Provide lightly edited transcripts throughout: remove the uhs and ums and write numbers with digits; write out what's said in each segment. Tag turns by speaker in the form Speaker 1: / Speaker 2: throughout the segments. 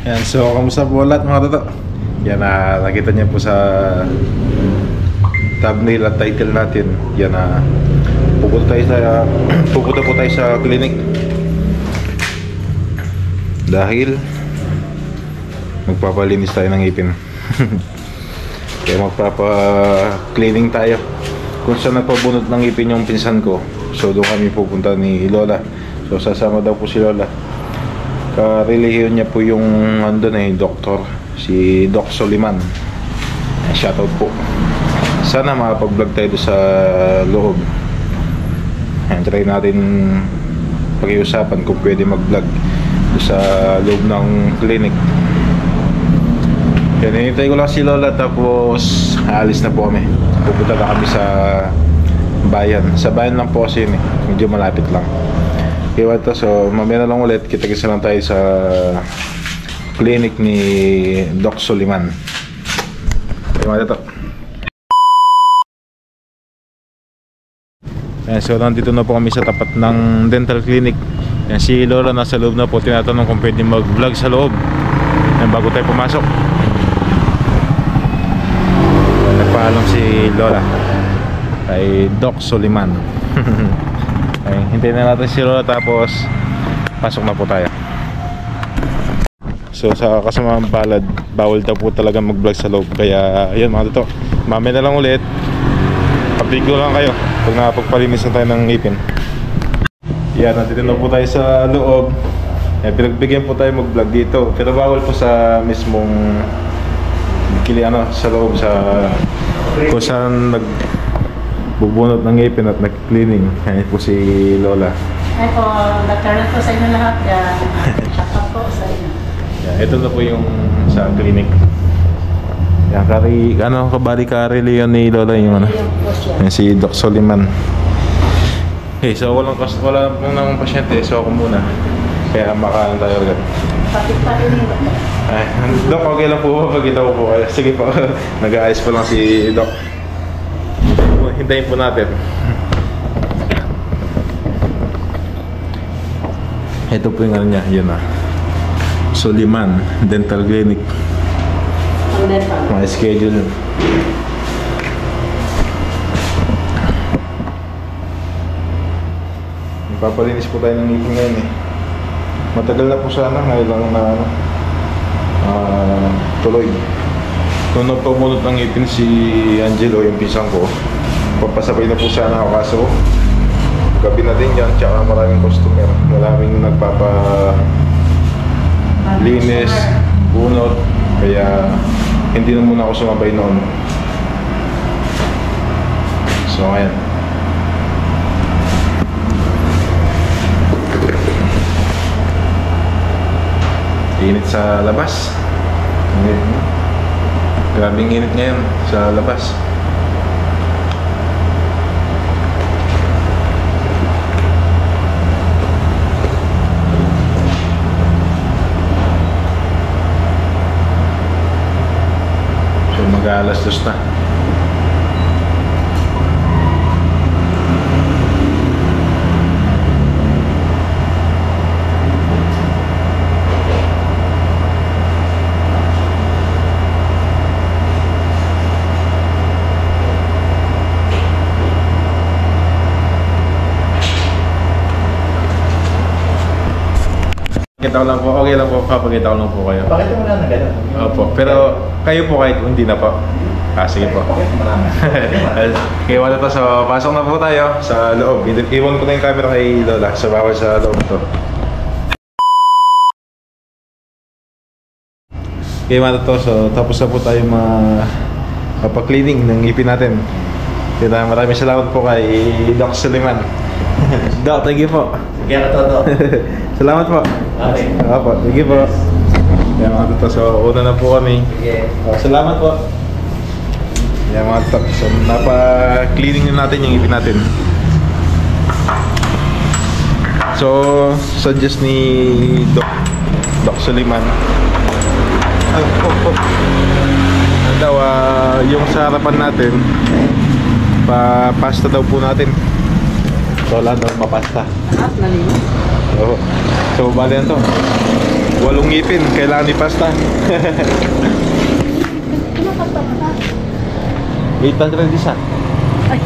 Speaker 1: Yan, so kamusta po lahat mga toto? Yan, nakita niyo po sa thumbnail at title natin. Yan, pupunta po tayo sa clinic dahil magpapalinis tayo ng ngipin. Kaya magpapa-cleaning tayo kung saan nagpabunot ng ngipin yung pinsan ko. So doon kami pupunta ni Lola. So sasama daw po si Lola. Karelihiyon niya po yung doktor, si Doc Soliman. Shoutout po. Sana makapag-vlog tayo sa loob. Try natin pag-iusapan kung pwede mag-vlog sa loob ng clinic. Kaya hinihintay ko lang si Lola, tapos aalis na po kami. Pupunta na kami sa bayan. Sa bayan lang po kasi yun, medyo malapit lang. Okay, so mamaya na lang ulit, kita-kisa lang tayo sa clinic ni Doc Soliman. Okay, mga so nandito na po kami sa tapat ng dental clinic. Yan, si Lola nasa loob na po, tinatanong kung pwede mag-vlog sa loob. Yan, bago tayo pumasok. Nagpaalam si Lola kay Doc Soliman. Okay, hintayin na natin si Lola, tapos pasok na po tayo. So sa kasamaang palad, bawal daw po talaga mag-vlog sa loob. Kaya ayun mga toto, mamaya na lang ulit, update ko lang kayo pag nakapagpalinis na tayo ng ngipin. Yan, nandito na po tayo sa loob. Pinagbigyan po tayo mag-vlog dito, pero bawal po sa mismong sa loob, sa kung saan nagbubunot ng ngipin at nag-cleaning. Yan po si Lola.
Speaker 2: Ay po, nagkaroon po sa inyo lahat. Shout out po sa inyo.
Speaker 1: Yan, ito na po yung sa clinic. Yan, kabali kareliyon ni Lola yung yan, si Doc Soliman. Okay, so wala pong namang pasyente, so ako muna. Kaya makaano tayo agad.
Speaker 2: Kapit pa rin yung
Speaker 1: ay, Doc, okay lang po ba? Pagkita ko po kayo. Sige po, nag-aayos pa lang si Doc. Hintayin po natin. Ito po yung ano niya, yun Soliman Dental Clinic. Mga schedule. Papalinis po tayo ng ngipin ngayon Matagal na po sana, ngayon lang na tuloy. Nung nagpabunot ng ngipin si Angelo, yung pisang ko, papasabay na po sana ako, kaso gabi na din yan, tsaka maraming customer, maraming nagpapalinis, bunot, kaya hindi na muna ako sumabay noon. So ngayon, init sa labas. Grabing init ngayon sa labas. So mag-aalas 2 na. Pakita ko lang po, okay lang po, papakita ko lang po kayo.
Speaker 3: Pakita mo na na gano'n.
Speaker 1: Opo, pero kayo po kahit hindi na po. Sige po. Okay, wala to. So, pasok na po tayo sa loob. Iwan ko na yung camera kay Lola sa bawal sa loob to. Okay, wala to. So, tapos na po tayo mapa-cleaning ng ngipin natin. Kaya maraming salamat po kay Doc Soliman. Doc, thank you po.
Speaker 3: Kaya toto.
Speaker 1: Salamat po.
Speaker 3: Okay.
Speaker 1: Opo, sige po. Yan mga toto, so una na po kami.
Speaker 3: Sige.
Speaker 1: Salamat po. Yan mga toto, so napa-cleaning na natin yung ngipin natin. So, suggest ni Doc Soliman. Daw, yung sa harapan natin, pa-pasta daw po natin. So, lahat daw mapasta.
Speaker 2: Lahat nalinis.
Speaker 1: So, bali na to. 8 ngipin, kailangan ipasta. 800 isa.
Speaker 2: Ay.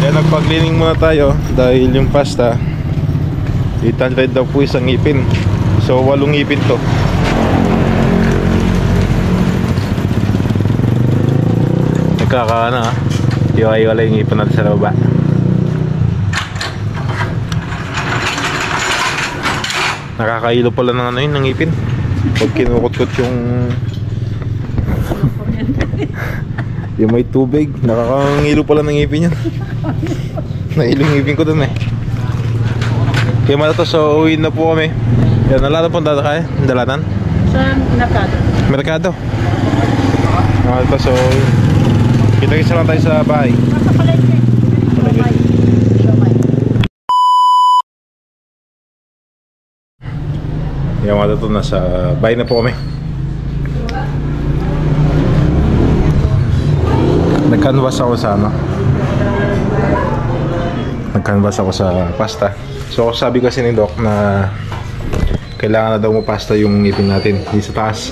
Speaker 1: Kaya nagpa-cleaning muna tayo dahil yung pasta 800 daw po isang ngipin. So 8 ngipin to. Nagkakaano ah. Iwala yung ngipin natin sa baba. Nakakailo pala ng ano yun, ng ngipin. Pag kinukot-kot yung yung may tubig, nakakangilo pala ng ngipin yan. Nailo yung ngipin ko dun eh. Kaya mata to, so uwi na po kami. Yan, nalala po ang dadakay, dalanan?
Speaker 2: Sa Mercado.
Speaker 1: Merkado. Nalala to, so kita-kita lang tayo sa bahay.
Speaker 2: Nasa palengke. Siomay. Siomay.
Speaker 1: Yan mata to, nasa bahay na po kami. Nag-canvas ako sa ano, nag-canvas ako sa pasta. So sabi kasi ni Doc na kailangan na daw mapasta yung ngipin natin. Di sa taas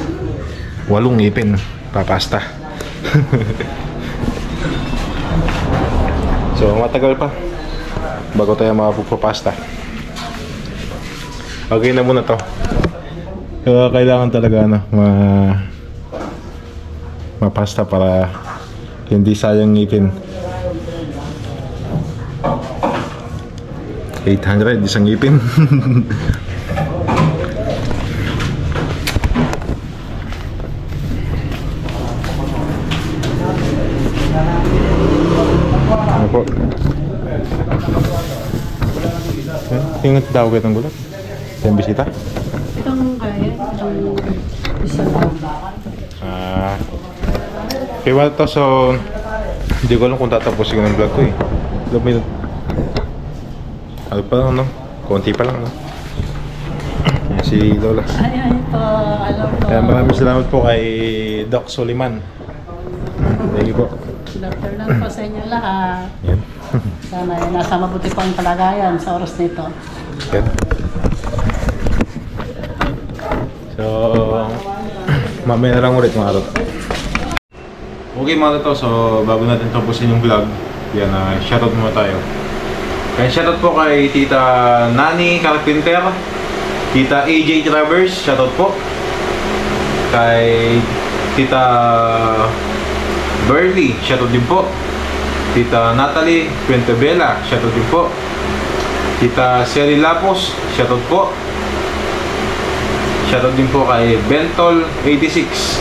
Speaker 1: 8 ngipin papasta. So matagal pa bago tayo makapagpapasta. Okay na muna to. Kaya kailangan talaga ano, mapasta para hindi sayang ngipin. 800 isang ngipin. Ano po? Tingnan daw ko itong gulat. Yung bisita?
Speaker 2: Itong kaya, itong isang
Speaker 1: kaya wala to, so hindi ko alam kung tatapusin ko ng vlog ko eh. Ano pa lang, no? Konti pa lang, no? Yan si Lola.
Speaker 2: Ay, ito, alam ko.
Speaker 1: Kaya maraming salamat po kay Doc Soliman. Thank you po.
Speaker 2: Doctor lang po sa inyo lahat.
Speaker 1: Yan.
Speaker 2: Sana ay nasa mabuti po ang kalagayan sa oras nito.
Speaker 1: Yan. So, mamaya na lang ulit mga araw. Okay mga to, so bago natin tapusin yung vlog, yan, shoutout muna tayo. Kaya shoutout po kay Tita Nani Carpenter, Tita AJ Travers, shoutout po. Kay Tita Burley, shoutout din po. Tita Natalie Quintebela, shoutout din po. Tita Seri Lapos, shoutout po. Shoutout din po kay Bentol 86.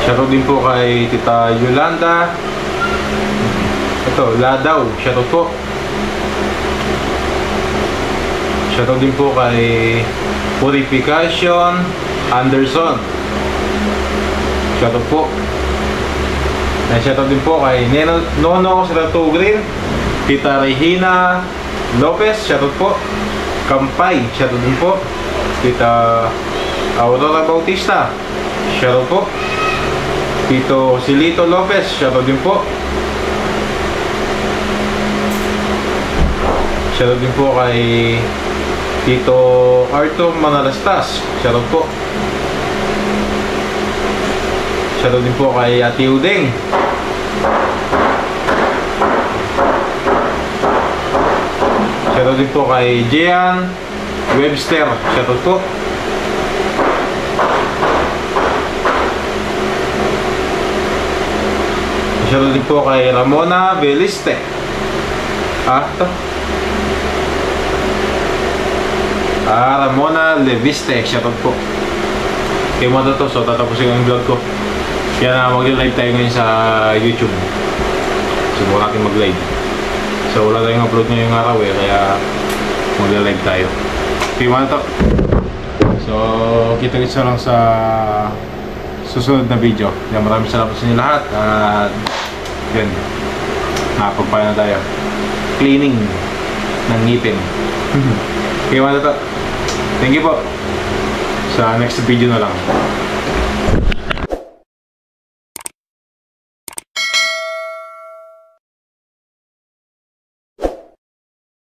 Speaker 1: Shoutout din po kay Tita Yolanda. Ito, Ladaw. Shoutout po. Shoutout din po kay Purification Anderson. Shoutout po. Shoutout din po kay Nono Serato Green. Tita Regina Lopez. Shoutout po. Kampay. Shoutout din po. Tita Aurora Bautista. Shoutout po. Tito Silito Lopez, shoutout din po. Shoutout din po kay Tito Arto Manalastas, shoutout po. Shoutout din po kay Ate Udeng. Shoutout din po kay Jean Webster, shoutout po. Shoutout din po kay Ramona Beliste. Ito. Ramona Leviste. Shoutout po. Kaya mo to, so tatapusin ang vlog ko. Kaya na mag-live tayo ngayon sa YouTube. Subukan natin mag-live. So wala tayong upload ngayong araw eh, kaya mag-live tayo. Kaya mo to. So kita-kits lang sa susunod na video. Kaya maraming salamat sa inyo lahat. At yun, nakapagpaya na tayo. Cleaning ng ngipin. Okay mga tata, thank you po. Sa next video na lang.